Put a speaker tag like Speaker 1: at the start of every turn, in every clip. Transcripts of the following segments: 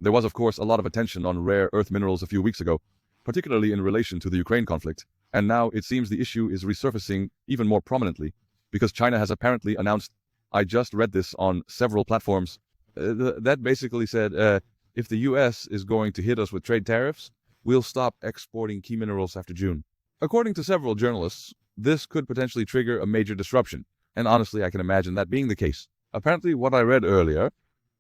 Speaker 1: There was, of course, a lot of attention on rare earth minerals a few weeks ago, particularly in relation to the Ukraine conflict. And now it seems the issue is resurfacing even more prominently, because China has apparently announced, I just read this on several platforms, that basically said, if the US is going to hit us with trade tariffs, we'll stop exporting key minerals after June. According to several journalists, this could potentially trigger a major disruption, and honestly, I can imagine that being the case. Apparently, what I read earlier,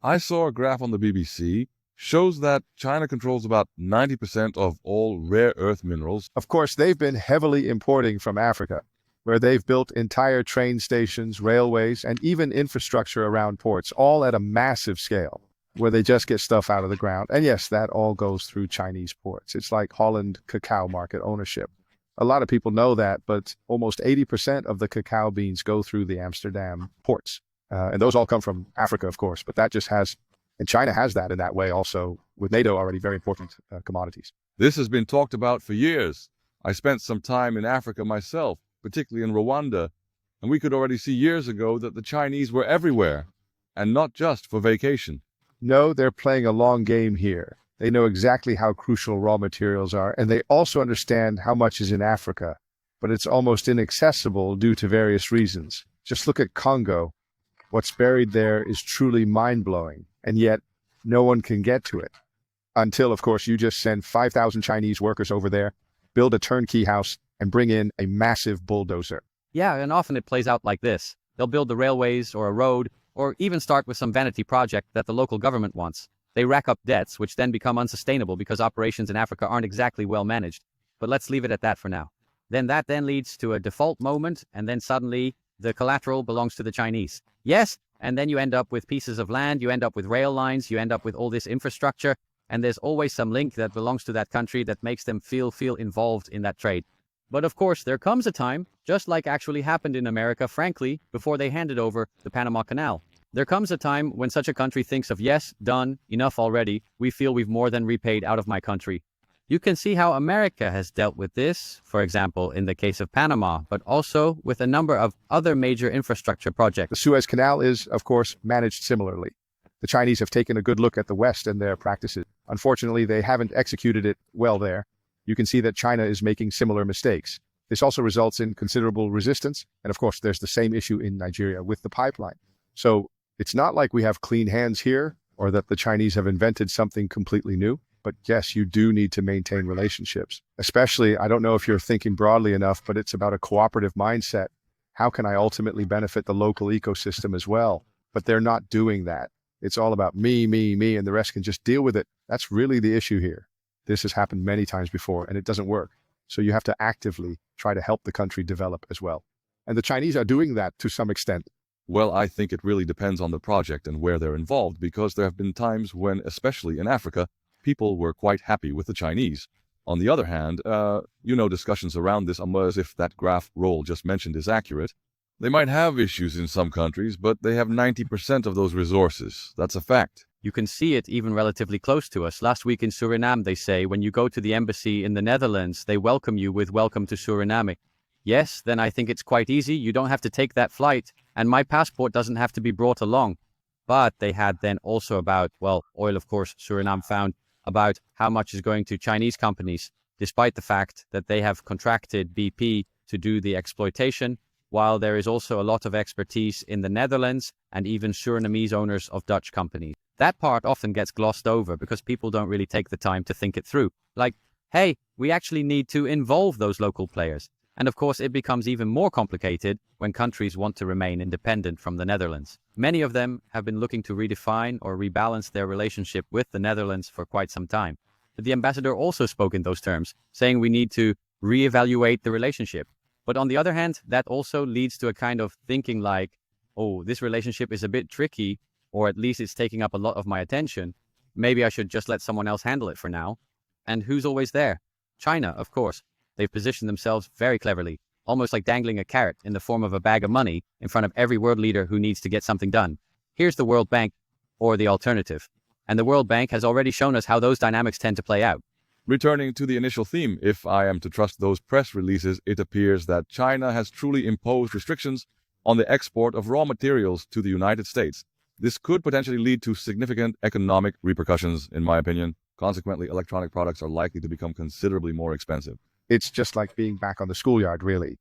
Speaker 1: I saw a graph on the BBC, shows that China controls about 90% of all rare earth minerals.
Speaker 2: Of course, they've been heavily importing from Africa, where they've built entire train stations, railways, and even infrastructure around ports, all at a massive scale, where they just get stuff out of the ground. And yes, that all goes through Chinese ports. It's like Holland cacao market ownership. A lot of people know that, but almost 80% of the cacao beans go through the Amsterdam ports. And those all come from Africa, of course, but that just has, and China has that in that way also, with NATO already very important commodities.
Speaker 1: This has been talked about for years. I spent some time in Africa myself, particularly in Rwanda, and we could already see years ago that the Chinese were everywhere, and not just for vacation.
Speaker 2: No, they're playing a long game here. They know exactly how crucial raw materials are, and they also understand how much is in Africa, but it's almost inaccessible due to various reasons. Just look at Congo. What's buried there is truly mind-blowing, and yet no one can get to it. Until, of course, you just send 5,000 Chinese workers over there, build a turnkey house, and bring in a massive bulldozer.
Speaker 3: Yeah, and often it plays out like this. They'll build the railways or a road, or even start with some vanity project that the local government wants. They rack up debts, which then become unsustainable because operations in Africa aren't exactly well managed. But let's leave it at that for now. That then leads to a default moment, and then suddenly the collateral belongs to the Chinese. Yes, and then you end up with pieces of land, you end up with rail lines, you end up with all this infrastructure, and there's always some link that belongs to that country that makes them feel involved in that trade. But of course, there comes a time, just like actually happened in America, frankly, before they handed over the Panama Canal. There comes a time when such a country thinks of, yes, done, enough already, we feel we've more than repaid out of my country. You can see how America has dealt with this, for example, in the case of Panama, but also with a number of other major infrastructure projects.
Speaker 2: The Suez Canal is, of course, managed similarly. The Chinese have taken a good look at the West and their practices. Unfortunately, they haven't executed it well there. You can see that China is making similar mistakes. This also results in considerable resistance. And of course, there's the same issue in Nigeria with the pipeline. So it's not like we have clean hands here or that the Chinese have invented something completely new. But yes, you do need to maintain relationships. Especially, I don't know if you're thinking broadly enough, but it's about a cooperative mindset. How can I ultimately benefit the local ecosystem as well? But they're not doing that. It's all about me, and the rest can just deal with it. That's really the issue here. This has happened many times before, and it doesn't work. So you have to actively try to help the country develop as well. And the Chinese are doing that to some extent.
Speaker 1: Well, I think it really depends on the project and where they're involved, because there have been times when, especially in Africa, people were quite happy with the Chinese. On the other hand, discussions around this, as if that graph Roll just mentioned is accurate. They might have issues in some countries, but they have 90% of those resources. That's a fact.
Speaker 3: You can see it even relatively close to us. Last week in Suriname, they say, when you go to the embassy in the Netherlands, they welcome you with "Welcome to Suriname." Yes, then I think it's quite easy. You don't have to take that flight, and my passport doesn't have to be brought along. But they had then also about, oil, of course, Suriname found, about how much is going to Chinese companies, despite the fact that they have contracted BP to do the exploitation, while there is also a lot of expertise in the Netherlands and even Surinamese owners of Dutch companies. That part often gets glossed over because people don't really take the time to think it through. Like, hey, we actually need to involve those local players. And of course, it becomes even more complicated when countries want to remain independent from the Netherlands. Many of them have been looking to redefine or rebalance their relationship with the Netherlands for quite some time. But the ambassador also spoke in those terms, saying we need to reevaluate the relationship. But on the other hand, that also leads to a kind of thinking like, oh, this relationship is a bit tricky, or at least it's taking up a lot of my attention. Maybe I should just let someone else handle it for now. And who's always there? China, of course. They've positioned themselves very cleverly, almost like dangling a carrot in the form of a bag of money in front of every world leader who needs to get something done. Here's the World Bank, or the alternative. And the World Bank has already shown us how those dynamics tend to play out.
Speaker 1: Returning to the initial theme, if I am to trust those press releases, it appears that China has truly imposed restrictions on the export of raw materials to the United States. This could potentially lead to significant economic repercussions, in my opinion. Consequently, electronic products are likely to become considerably more expensive.
Speaker 2: It's just like being back on the schoolyard, really.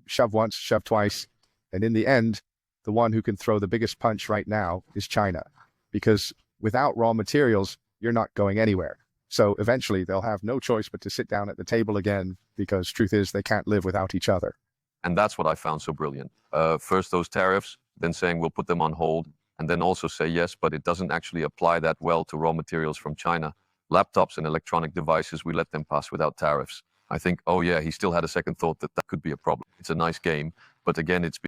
Speaker 2: Shove once, shove twice. And in the end, the one who can throw the biggest punch right now is China. Because without raw materials, you're not going anywhere. So eventually they'll have no choice but to sit down at the table again, because truth is they can't live without each other.
Speaker 4: And that's what I found so brilliant. First those tariffs, then saying we'll put them on hold, and then also say yes, but it doesn't actually apply that well to raw materials from China. Laptops and electronic devices, we let them pass without tariffs. I think, oh yeah, he still had a second thought that that could be a problem. It's a nice game, but again, it's